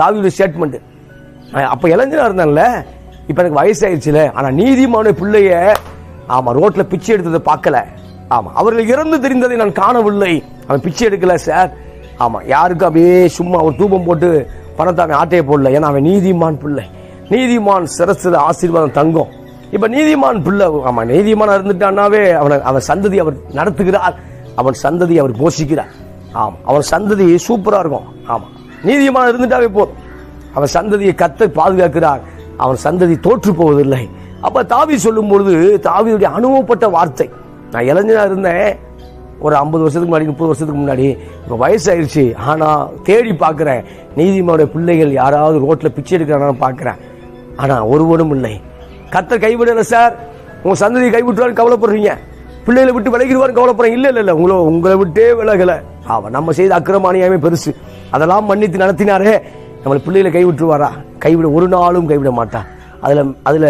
தாவீதுடைய ஸ்டேட்மெண்ட். அப்ப இளைஞனா இருந்தான்ல, இப்ப எனக்கு வயசாயிருச்சுல. ஆனா நீதிமான பிள்ளைய ஆமா ரோட்ல பிச்சை எடுத்ததை பார்க்கல. ஆமா, அவர்கள் இறந்து தெரிந்ததை நான் காணவில்லை. அவன் பிச்சை எடுக்கல சார். ஆமா, யாருக்கும் அப்படியே சும்மா ஒரு தூபம் போட்டு பணத்தை அவன் ஆட்டையை போடல. ஏன்னா அவன் நீதிமான் பிள்ளை. நீதிமான் சிரசுல ஆசீர்வாதம் தங்கும். இப்ப நீதிமான் பிள்ளை, ஆமா நீதிமானா இருந்துட்டான்னாவே அவன் சந்ததி அவர் நடத்துகிறார், அவன் சந்ததி அவர் போஷிக்கிறார். ஆமா, அவன் சந்ததி சூப்பரா இருக்கும். ஆமா, நீதிமான் இருந்துட்டாவே போதும். அவன் சந்ததியை கர்த்தர் பாதுகாக்கிறார், அவன் சந்ததி தோற்று போவதில்லை. அப்ப தாவீது சொல்லும் பொழுது தாவீதுடைய அனுபவப்பட்ட வார்த்தை. நான் இளைஞனா இருந்தேன் ஒரு 50 வருஷத்துக்கு முன்னாடி, 30 வருஷத்துக்கு முன்னாடி. இப்போ வயசாயிருச்சு, ஆனா தேடி பார்க்கிறேன் நீதிமானுடைய பிள்ளைகள் யாராவது ரோட்ல பிச்சை எடுக்கிறான்னு பார்க்கிறேன். ஆனா ஒருவனும் இல்லை. கர்த்தர் கைவிடல சார், உங்க சந்ததியை கைவிட்டுவாரு கவலைப்படுறீங்க, பிள்ளைகளை விட்டு விலகிடுவாரு கவலைப்படுறீங்க. இல்ல இல்ல இல்ல, உங்களை விட்டே விலகல. அவன் நம்ம செய்த அக்கிரமானியாமே பெருசு, அதெல்லாம் மன்னித்து நடத்தினாரே, நம்மளை பிள்ளைகளை கைவிட்டுருவாரா? கைவிட ஒரு நாளும் கைவிட மாட்டான். அதுல